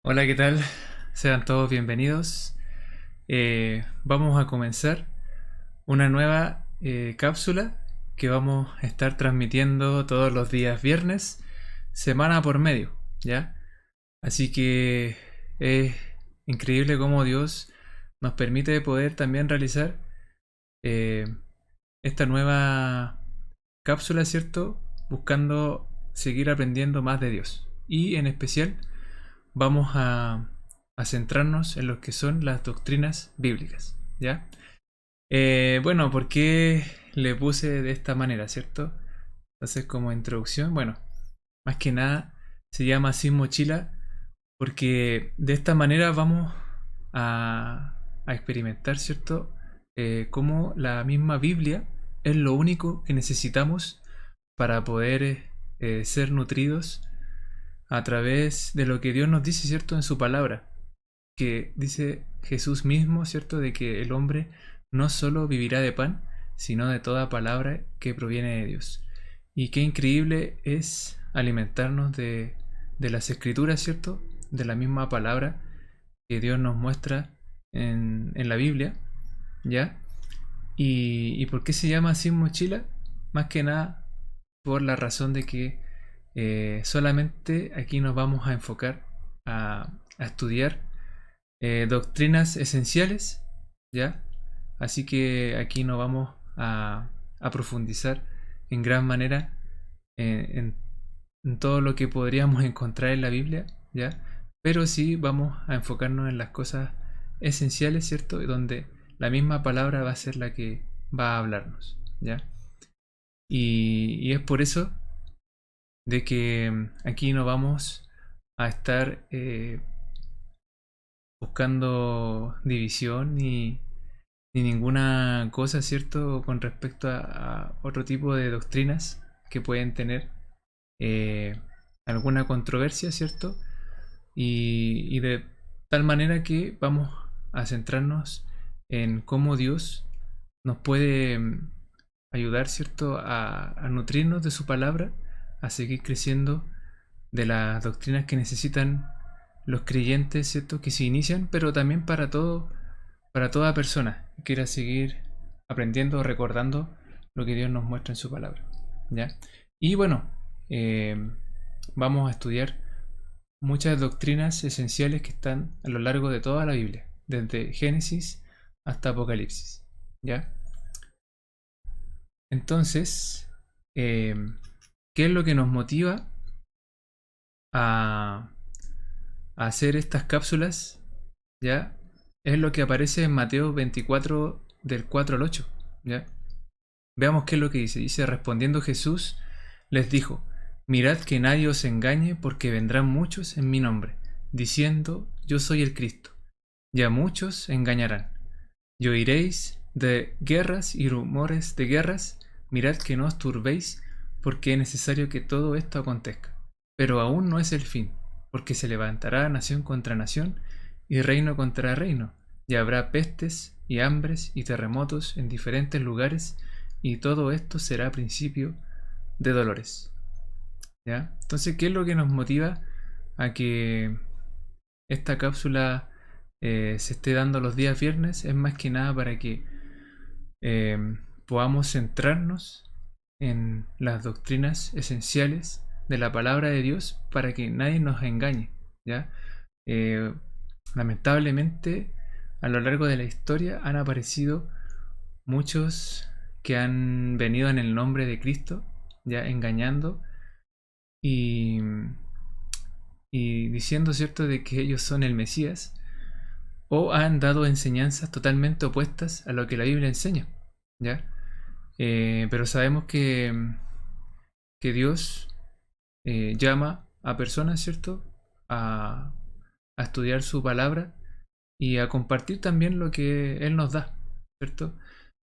Hola, ¿qué tal? Sean todos bienvenidos. Vamos a comenzar una nueva cápsula que vamos a estar transmitiendo todos los días viernes, semana por medio, ¿ya? Así que es increíble cómo Dios nos permite poder también realizar eh, esta nueva cápsula, ¿cierto? Buscando seguir aprendiendo más de Dios. Y en especial vamos a centrarnos en lo que son las doctrinas bíblicas, ¿ya? Bueno, ¿por qué le puse de esta manera, cierto? Entonces, como introducción, bueno, más que nada se llama Sin Mochila porque de esta manera vamos a experimentar, ¿cierto? Cómo la misma Biblia es lo único que necesitamos para poder ser nutridos a través de lo que Dios nos dice, ¿cierto? En su palabra, que dice Jesús mismo, ¿cierto? De que el hombre no solo vivirá de pan, sino de toda palabra que proviene de Dios. Y qué increíble es alimentarnos de las escrituras, ¿cierto? De la misma palabra que Dios nos muestra en la Biblia, ¿ya? ¿Y por qué se llama Sin Mochila? Más que nada por la razón de que solamente aquí nos vamos a enfocar a estudiar doctrinas esenciales, ¿ya? Así que aquí no vamos a profundizar en gran manera en todo lo que podríamos encontrar en la Biblia, ¿ya? Pero sí vamos a enfocarnos en las cosas esenciales, ¿cierto? Donde la misma palabra va a ser la que va a hablarnos, ¿ya? Y es por eso de que aquí no vamos a estar buscando división ni ninguna cosa, ¿cierto? Con respecto a otro tipo de doctrinas que pueden tener eh, alguna controversia, ¿cierto? Y de tal manera que vamos a centrarnos en cómo Dios nos puede ayudar, ¿cierto? A nutrirnos de su palabra, a seguir creciendo de las doctrinas que necesitan los creyentes, ¿cierto? Que se inician, pero también para toda persona que quiera seguir aprendiendo o recordando lo que Dios nos muestra en su palabra, ¿ya? Y bueno, eh, vamos a estudiar muchas doctrinas esenciales que están a lo largo de toda la Biblia, desde Génesis hasta Apocalipsis, ¿ya? Entonces, eh, ¿qué es lo que nos motiva a hacer estas cápsulas? ¿Ya? Es lo que aparece en Mateo 24 del 4 al 8, ¿ya? Veamos qué es lo que dice. Dice, respondiendo Jesús, les dijo, mirad que nadie os engañe porque vendrán muchos en mi nombre, diciendo, yo soy el Cristo. Ya muchos engañarán. Y oiréis de guerras y rumores de guerras, mirad que no os turbéis, porque es necesario que todo esto acontezca. Pero aún no es el fin, porque se levantará nación contra nación y reino contra reino, y habrá pestes y hambres y terremotos en diferentes lugares, y todo esto será principio de dolores. ¿Ya? Entonces, ¿qué es lo que nos motiva a que esta cápsula se esté dando los días viernes? Es más que nada para que eh, podamos centrarnos en las doctrinas esenciales de la palabra de Dios para que nadie nos engañe, ¿ya? Eh, Lamentablemente, a lo largo de la historia han aparecido muchos que han venido en el nombre de Cristo, ya engañando y, y diciendo, ¿cierto?, de que ellos son el Mesías, o han dado enseñanzas totalmente opuestas a lo que la Biblia enseña, ¿ya? Pero sabemos que Dios llama a personas, ¿cierto?, a, a estudiar su palabra y a compartir también lo que Él nos da, ¿cierto?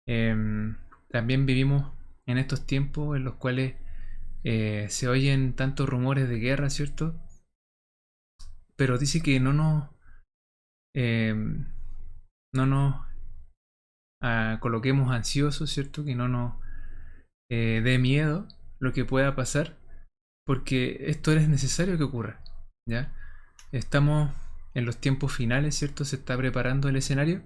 También vivimos en estos tiempos en los cuales se oyen tantos rumores de guerra, ¿cierto? Pero dice que eh, no nos coloquemos ansiosos, ¿cierto? Que no nos dé miedo lo que pueda pasar, porque esto es necesario que ocurra, ¿ya? Estamos en los tiempos finales, ¿cierto? Se está preparando el escenario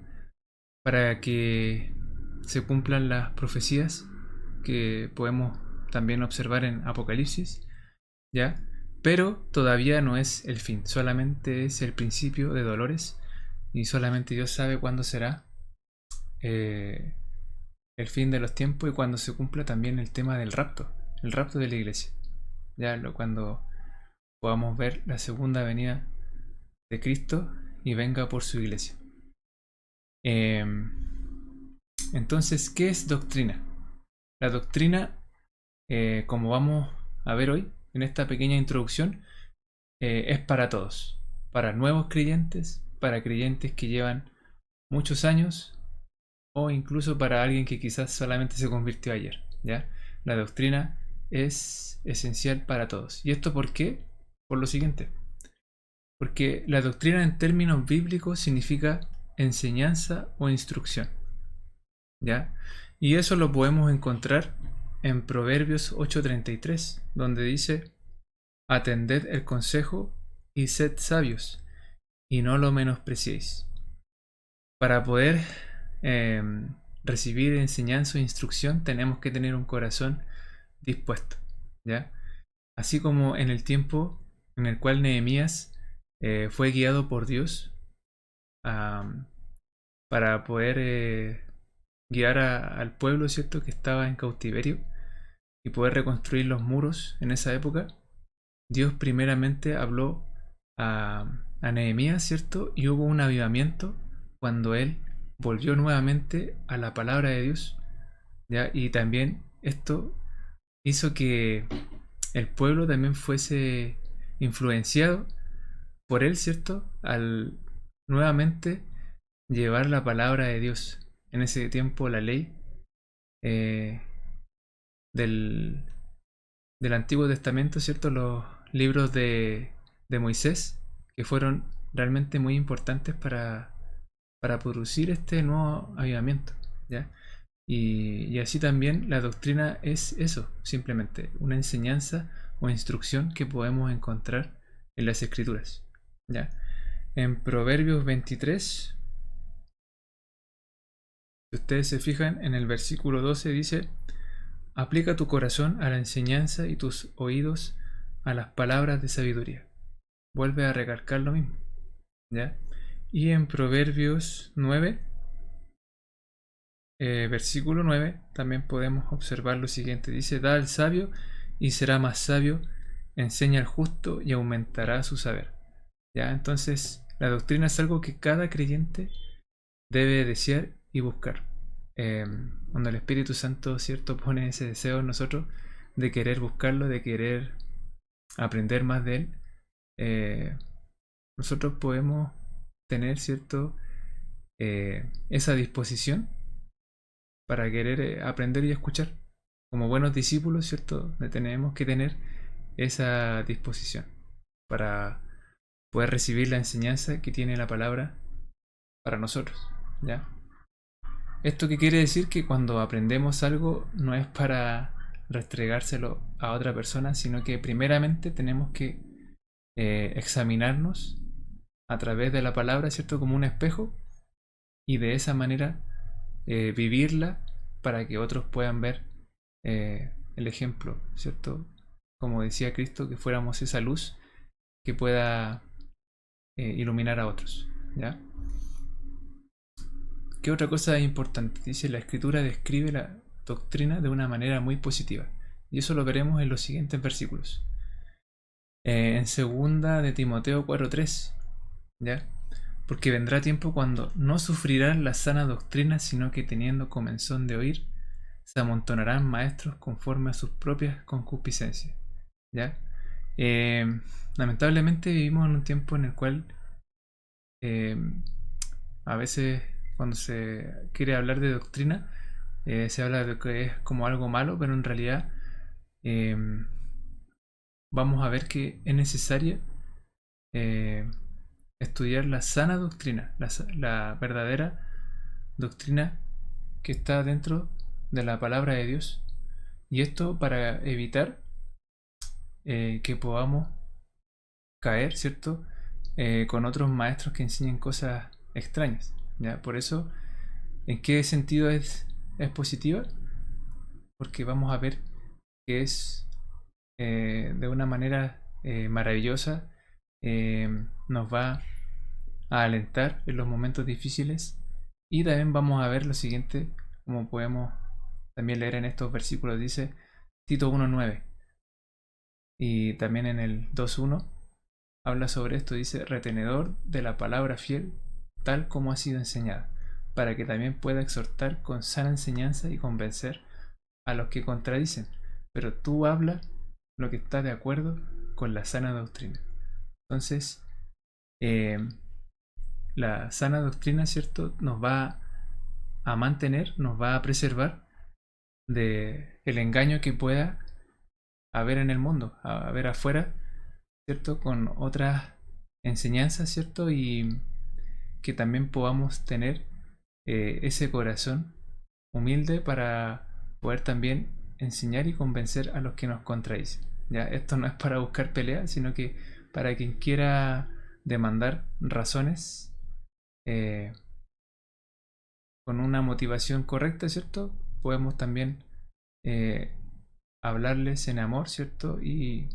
para que se cumplan las profecías que podemos también observar en Apocalipsis, ¿ya? Pero todavía no es el fin, solamente es el principio de dolores y solamente Dios sabe cuándo será eh, el fin de los tiempos y cuando se cumpla también el rapto de la iglesia, ya cuando podamos ver la segunda venida de Cristo y venga por su iglesia. Eh, entonces, ¿qué es doctrina? La doctrina, como vamos a ver hoy en esta pequeña introducción, es para todos, para nuevos creyentes, para creyentes que llevan muchos años o incluso para alguien que quizás solamente se convirtió ayer, ¿ya? La doctrina es esencial para todos. ¿Y esto por qué? Por lo siguiente. Porque la doctrina en términos bíblicos significa enseñanza o instrucción, ¿ya? Y eso lo podemos encontrar en Proverbios 8:33, donde dice: atended el consejo y sed sabios, y no lo menospreciéis. Para poder eh, recibir enseñanza o instrucción tenemos que tener un corazón dispuesto, ¿ya? Así como en el tiempo en el cual Nehemías fue guiado por Dios um, para poder guiar al pueblo, ¿cierto?, que estaba en cautiverio y poder reconstruir los muros en esa época. Dios primeramente habló a Nehemías, ¿cierto? Y hubo un avivamiento cuando él volvió nuevamente a la palabra de Dios, ¿ya? Y también esto hizo que el pueblo también fuese influenciado por él, ¿cierto? Al nuevamente llevar la palabra de Dios. En ese tiempo la ley eh, del, del Antiguo Testamento, ¿cierto? Los libros de Moisés, que fueron realmente muy importantes para producir este nuevo avivamiento, ¿ya? Y así también la doctrina es eso, simplemente una enseñanza o instrucción que podemos encontrar en las Escrituras, ¿ya? En Proverbios 23, si ustedes se fijan, en el versículo 12 dice: aplica tu corazón a la enseñanza y tus oídos a las palabras de sabiduría. Vuelve a recalcar lo mismo, ¿ya? Y en Proverbios 9, versículo 9, también podemos observar lo siguiente. Dice: da al sabio y será más sabio, enseña al justo y aumentará su saber, ¿ya? Entonces, la doctrina es algo que cada creyente debe desear y buscar. Cuando el Espíritu Santo, ¿cierto?, pone ese deseo en nosotros de querer buscarlo, de querer aprender más de él, nosotros podemos tener, ¿cierto?, esa disposición para querer aprender y escuchar. Como buenos discípulos, ¿cierto?, tenemos que tener esa disposición para poder recibir la enseñanza que tiene la palabra para nosotros, ¿ya? ¿Esto qué quiere decir? Que cuando aprendemos algo no es para restregárselo a otra persona, sino que primeramente tenemos que examinarnos a través de la palabra, ¿cierto?, como un espejo, y de esa manera vivirla para que otros puedan ver el ejemplo, ¿cierto? Como decía Cristo, que fuéramos esa luz que pueda iluminar a otros, ¿ya? ¿Qué otra cosa es importante? Dice: la escritura describe la doctrina de una manera muy positiva. Y eso lo veremos en los siguientes versículos. En segunda de Timoteo 4:3, ¿ya? Porque vendrá tiempo cuando no sufrirán la sana doctrina, sino que teniendo comezón de oír, se amontonarán maestros conforme a sus propias concupiscencias, ¿ya? Lamentablemente vivimos en un tiempo en el cual a veces cuando se quiere hablar de doctrina se habla de que es como algo malo, pero en realidad eh, vamos a ver que es necesaria estudiar la sana doctrina, la verdadera doctrina que está dentro de la palabra de Dios. Y esto para evitar que podamos caer, ¿cierto? Con otros maestros que enseñen cosas extrañas, ¿ya? Por eso, ¿en qué sentido es positiva? Porque vamos a ver que es de una manera maravillosa, nos va a alentar en los momentos difíciles, y también vamos a ver lo siguiente, como podemos también leer en estos versículos, dice Tito 1:9, y también en el 2:1 habla sobre esto, dice retenedor de la palabra fiel tal como ha sido enseñada, para que también pueda exhortar con sana enseñanza y convencer a los que contradicen, pero tú habla lo que está de acuerdo con la sana doctrina. Entonces, la sana doctrina, ¿cierto?, nos va a mantener, nos va a preservar de el engaño que pueda haber en el mundo, a haber afuera, ¿cierto?, con otras enseñanzas, ¿cierto? Y que también podamos tener ese corazón humilde para poder también enseñar y convencer a los que nos contradicen. ¿Ya? Esto no es para buscar pelea, sino que para quien quiera demandar razones con una motivación correcta, ¿cierto? Podemos también eh, hablarles en amor, ¿cierto? Y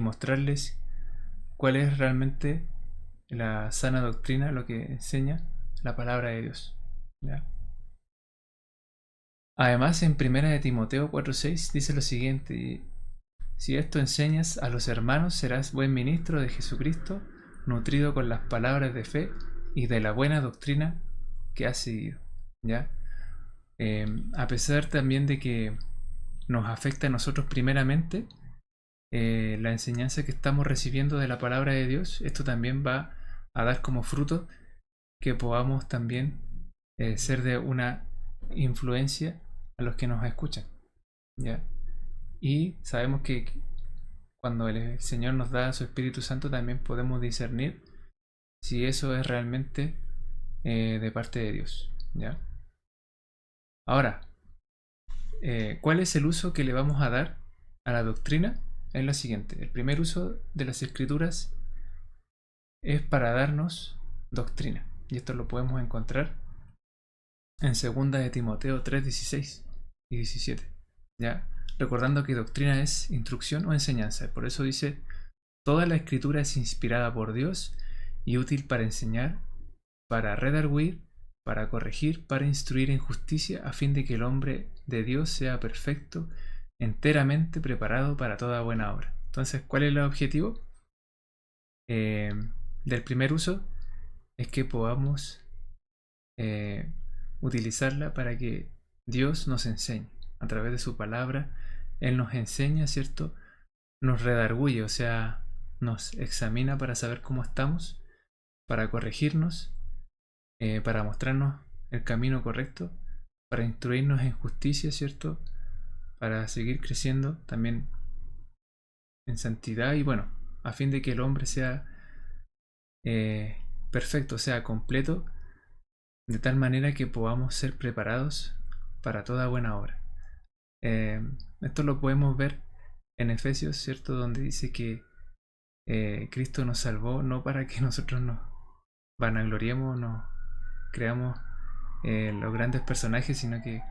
mostrarles cuál es realmente la sana doctrina, lo que enseña la palabra de Dios. ¿Ya? Además, en 1 de Timoteo 4:6 dice lo siguiente: si esto enseñas a los hermanos, serás buen ministro de Jesucristo, nutrido con las palabras de fe y de la buena doctrina que has seguido. ¿Ya? A pesar también de que nos afecta a nosotros primeramente, la enseñanza que estamos recibiendo de la palabra de Dios, esto también va a dar como fruto que podamos también ser de una influencia a los que nos escuchan, ¿ya? Y sabemos que cuando el Señor nos da su Espíritu Santo también podemos discernir si eso es realmente de parte de Dios, ¿ya? Ahora, ¿cuál es el uso que le vamos a dar a la doctrina? Es lo siguiente: el primer uso de las Escrituras es para darnos doctrina, y esto lo podemos encontrar en 2 de Timoteo 3:16 y 17, ¿ya? Recordando que doctrina es instrucción o enseñanza, por eso dice: toda la escritura es inspirada por Dios y útil para enseñar, para redarguir, para corregir, para instruir en justicia, a fin de que el hombre de Dios sea perfecto, enteramente preparado para toda buena obra. Entonces, ¿cuál es el objetivo del primer uso? Es que podamos utilizarla para que Dios nos enseñe a través de su palabra. Él nos enseña, ¿cierto? Nos redarguye, o sea, nos examina para saber cómo estamos, para corregirnos, para mostrarnos el camino correcto, para instruirnos en justicia, ¿cierto? Para seguir creciendo también en santidad, y bueno, a fin de que el hombre sea perfecto, sea completo, de tal manera que podamos ser preparados para toda buena obra. Esto lo podemos ver en Efesios, ¿cierto? Donde dice que Cristo nos salvó no para que nosotros nos vanagloriemos, nos creamos los grandes personajes, sino que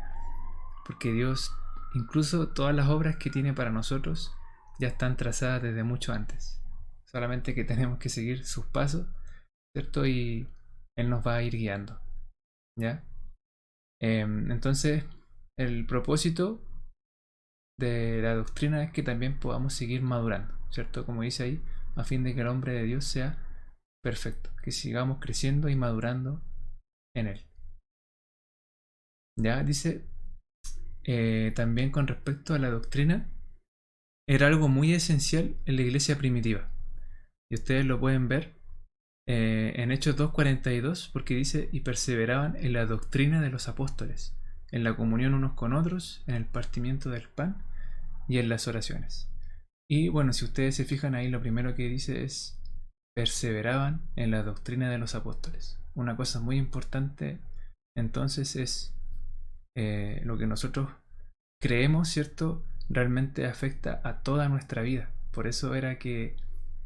porque Dios, incluso todas las obras que tiene para nosotros, ya están trazadas desde mucho antes. Solamente que tenemos que seguir sus pasos, ¿cierto? Y Él nos va a ir guiando, ¿ya? Entonces, el propósito de la doctrina es que también podamos seguir madurando, ¿cierto? Como dice ahí, a fin de que el hombre de Dios sea perfecto, que sigamos creciendo y madurando en Él. Ya dice también con respecto a la doctrina, era algo muy esencial en la iglesia primitiva. Y ustedes lo pueden ver en Hechos 2:42, porque dice: y perseveraban en la doctrina de los apóstoles, en la comunión unos con otros, en el partimiento del pan y en las oraciones. Y bueno, si ustedes se fijan ahí, lo primero que dice es perseveraban en la doctrina de los apóstoles. Una cosa muy importante entonces es lo que nosotros creemos, ¿cierto? Realmente afecta a toda nuestra vida. Por eso era que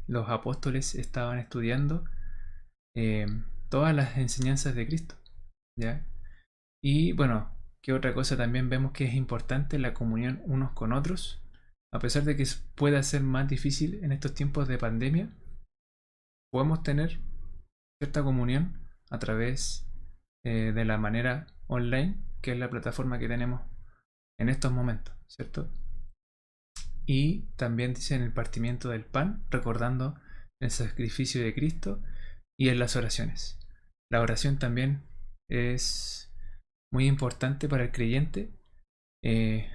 los apóstoles estaban estudiando eh, todas las enseñanzas de Cristo, ¿ya? Y bueno, ¿qué otra cosa también vemos que es importante? La comunión unos con otros. A pesar de que pueda ser más difícil en estos tiempos de pandemia, podemos tener cierta comunión a través de la manera online, que es la plataforma que tenemos en estos momentos, ¿cierto? Y también dice en el partimiento del pan, recordando el sacrificio de Cristo y en las oraciones. La oración también es muy importante para el creyente, eh,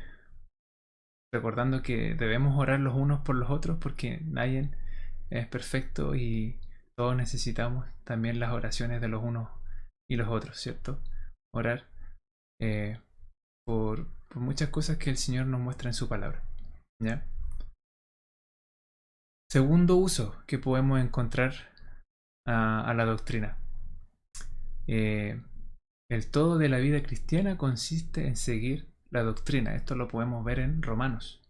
recordando que debemos orar los unos por los otros porque nadie es perfecto y todos necesitamos también las oraciones de los unos y los otros, ¿cierto? Orar eh, por muchas cosas que el Señor nos muestra en su palabra, ¿ya? Segundo uso que podemos encontrar a la doctrina. El todo de la vida cristiana consiste en seguir la doctrina. Esto lo podemos ver en Romanos,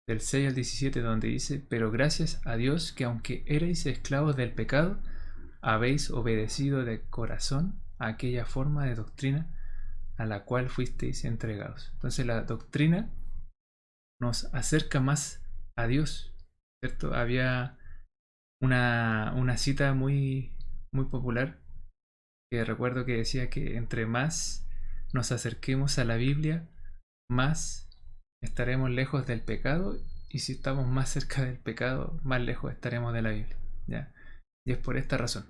del 6 al 17, donde dice: pero gracias a Dios que aunque erais esclavos del pecado, habéis obedecido de corazón a aquella forma de doctrina a la cual fuisteis entregados. Entonces la doctrina nos acerca más a Dios, ¿cierto? Había una cita muy popular que recuerdo que decía que entre más nos acerquemos a la Biblia, más estaremos lejos del pecado, y si estamos más cerca del pecado, más lejos estaremos de la Biblia, ¿ya? Y es por esta razón.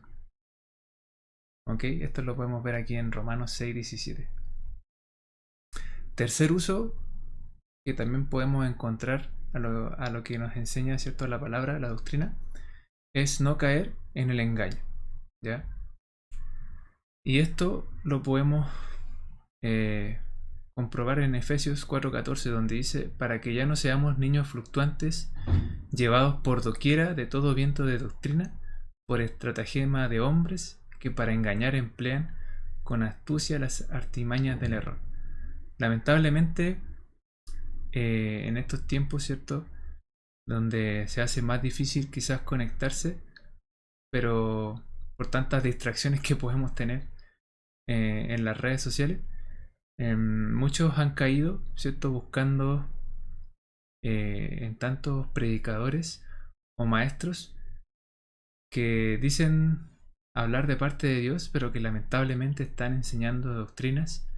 ¿Ok? Esto lo podemos ver aquí en Romanos 6:17. Tercer uso que también podemos encontrar a lo que nos enseña, ¿cierto?, la palabra, la doctrina, es no caer en el engaño, ¿ya? Y esto lo podemos comprobar en Efesios 4:14, donde dice: para que ya no seamos niños fluctuantes, llevados por doquiera de todo viento de doctrina, por estratagema de hombres que para engañar emplean con astucia las artimañas del error. Lamentablemente, en estos tiempos, ¿cierto?, donde se hace más difícil quizás conectarse, pero por tantas distracciones que podemos tener en las redes sociales, muchos han caído, ¿cierto?, buscando en tantos predicadores o maestros que dicen hablar de parte de Dios, pero que lamentablemente están enseñando doctrinas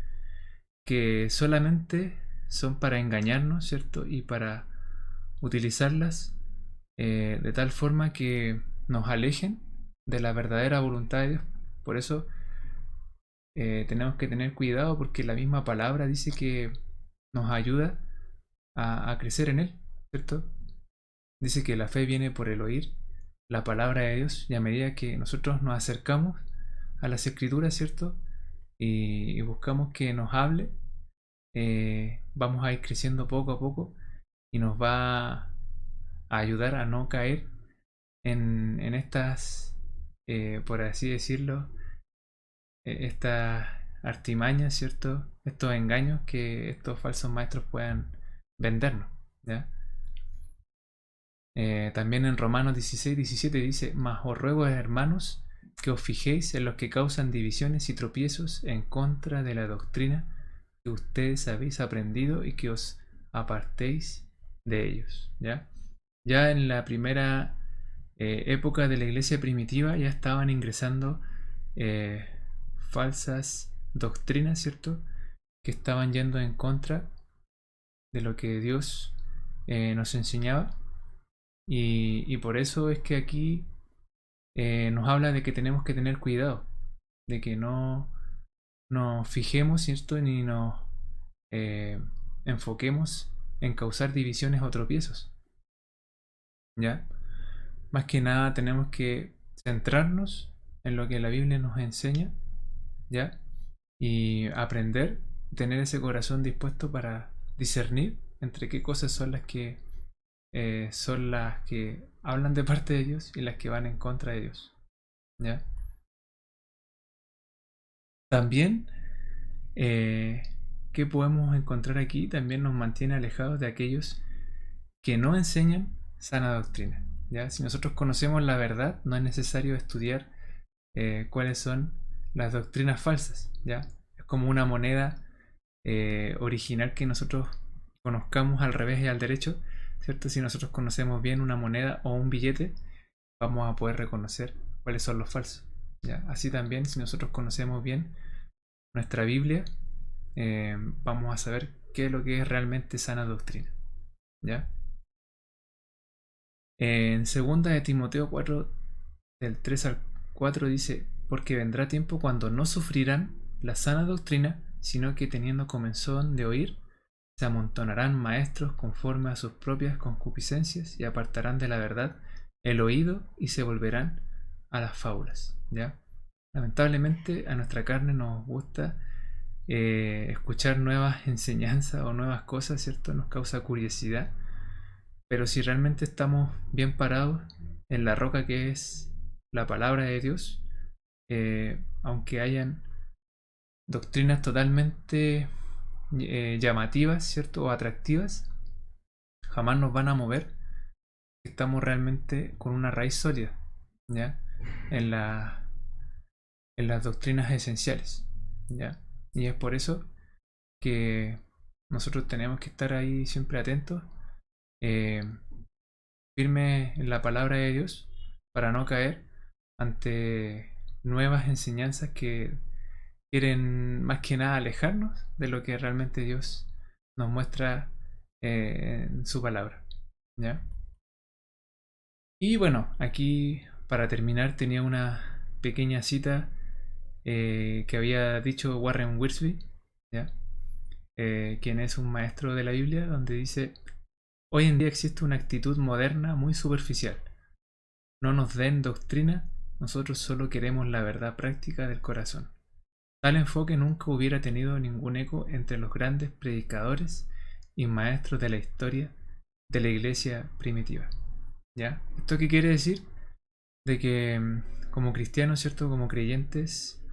que solamente son para engañarnos, ¿cierto?, y para utilizarlas de tal forma que nos alejen de la verdadera voluntad de Dios. Por eso tenemos que tener cuidado, porque la misma palabra dice que nos ayuda a crecer en Él, ¿cierto? Dice que la fe viene por el oír la palabra de Dios, y a medida que nosotros nos acercamos a las Escrituras, ¿cierto?, y buscamos que nos hable, vamos a ir creciendo poco a poco, y nos va a ayudar a no caer en estas, por así decirlo, estas artimañas, ¿cierto?, estos engaños que estos falsos maestros puedan vendernos, ¿ya? También en Romanos 16:17 dice: mas os ruego, hermanos, que os fijéis en los que causan divisiones y tropiezos en contra de la doctrina que ustedes habéis aprendido, y que os apartéis de ellos, ¿ya? Ya en la primera época de la iglesia primitiva ya estaban ingresando falsas doctrinas, ¿cierto?, que estaban yendo en contra de lo que Dios nos enseñaba, y por eso es que aquí nos habla de que tenemos que tener cuidado, de que no nos fijemos, ¿cierto?, ni nos enfoquemos en causar divisiones o tropiezos, ¿ya? Más que nada tenemos que centrarnos en lo que la Biblia nos enseña, ¿ya? Y aprender, tener ese corazón dispuesto para discernir entre qué cosas son las que son las que hablan de parte de Dios y las que van en contra de Dios. ¿Ya? También, ¿qué podemos encontrar aquí? También nos mantiene alejados de aquellos que no enseñan sana doctrina. ¿Ya? Si nosotros conocemos la verdad, no es necesario estudiar cuáles son las doctrinas falsas. ¿Ya? Es como una moneda original que nosotros conozcamos al revés y al derecho, ¿cierto? Si nosotros conocemos bien una moneda o un billete, vamos a poder reconocer cuáles son los falsos. ¿Ya? Así también, si nosotros conocemos bien nuestra Biblia, vamos a saber qué es lo que es realmente sana doctrina. ¿Ya? En 2 de Timoteo 4, del 3 al 4 dice, porque vendrá tiempo cuando no sufrirán la sana doctrina, sino que teniendo comezón de oír, se amontonarán maestros conforme a sus propias concupiscencias y apartarán de la verdad el oído y se volverán a las fábulas. ¿Ya? Lamentablemente a nuestra carne nos gusta escuchar nuevas enseñanzas o nuevas cosas, ¿cierto? Nos causa curiosidad. Pero si realmente estamos bien parados en la roca que es la palabra de Dios, aunque hayan doctrinas totalmente llamativas, ¿cierto? O atractivas, jamás nos van a mover. Estamos realmente con una raíz sólida, ¿ya? En en las doctrinas esenciales, ¿ya? Y es por eso que nosotros tenemos que estar ahí siempre atentos, eh, firmes en la palabra de Dios, para no caer ante nuevas enseñanzas que quieren más que nada alejarnos de lo que realmente Dios nos muestra en su palabra. ¿Ya? Y bueno, aquí para terminar tenía una pequeña cita que había dicho Warren Wiersbe, ¿ya? Quien es un maestro de la Biblia, donde dice: hoy en día existe una actitud moderna muy superficial. No nos den doctrina, nosotros solo queremos la verdad práctica del corazón. Tal enfoque nunca hubiera tenido ningún eco entre los grandes predicadores y maestros de la historia de la iglesia primitiva. ¿Ya? ¿Esto qué quiere decir? De que como cristianos, ¿cierto? Como creyentes,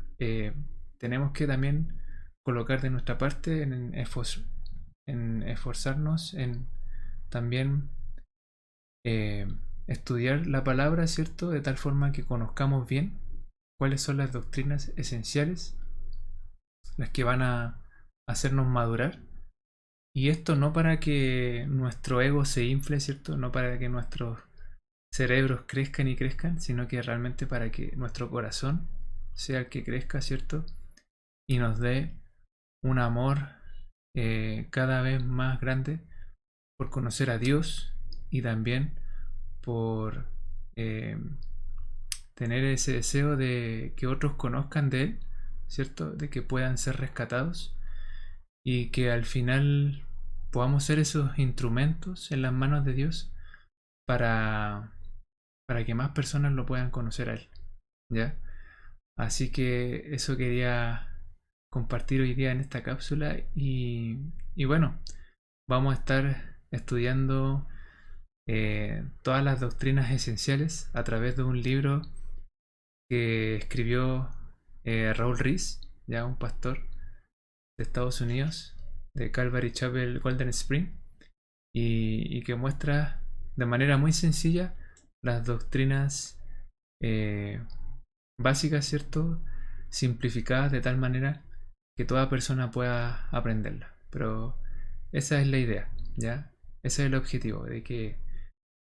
tenemos que también colocar de nuestra parte en esforzarnos en también eh, estudiar la palabra, ¿cierto? De tal forma que conozcamos bien cuáles son las doctrinas esenciales, las que van a hacernos madurar. Y esto no para que nuestro ego se infle, ¿cierto? No para que nuestros cerebros crezcan y crezcan, sino que realmente para que nuestro corazón sea el que crezca, ¿cierto? Y nos dé un amor cada vez más grande por conocer a Dios y también por eh, tener ese deseo de que otros conozcan de Él, ¿cierto? De que puedan ser rescatados y que al final podamos ser esos instrumentos en las manos de Dios para, para que más personas lo puedan conocer a Él, ¿ya? Así que eso quería compartir hoy día en esta cápsula y bueno, vamos a estar estudiando todas las doctrinas esenciales a través de un libro que escribió Raúl Rees, ya un pastor de Estados Unidos, de Calvary Chapel Golden Spring, y que muestra de manera muy sencilla las doctrinas eh, básicas, ¿cierto? Simplificadas de tal manera que toda persona pueda aprenderla. Pero esa es la idea, ¿ya? Ese es el objetivo, de que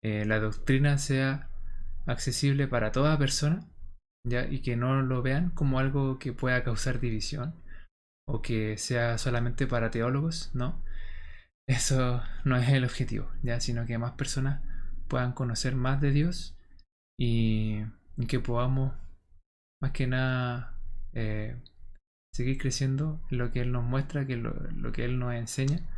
la doctrina sea accesible para toda persona, ¿ya? Y que no lo vean como algo que pueda causar división o que sea solamente para teólogos, ¿no? Eso no es el objetivo, ¿ya? Sino que más personas puedan conocer más de Dios y, y que podamos más que nada seguir creciendo en lo que Él nos muestra, que lo que Él nos enseña,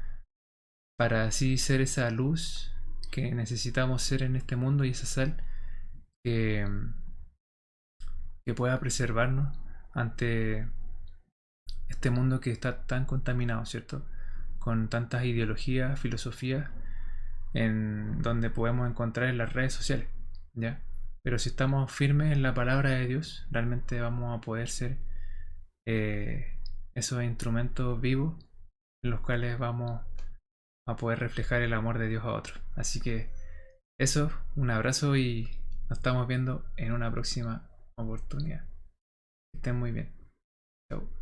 para así ser esa luz que necesitamos ser en este mundo y esa sal que, que pueda preservarnos ante este mundo que está tan contaminado, ¿cierto? Con tantas ideologías, filosofías en donde podemos encontrar en las redes sociales, ¿ya? Pero si estamos firmes en la palabra de Dios, realmente vamos a poder ser esos instrumentos vivos en los cuales vamos a poder reflejar el amor de Dios a otros. Así que eso, un abrazo y nos estamos viendo en una próxima oportunidad. Que estén muy bien. Chao.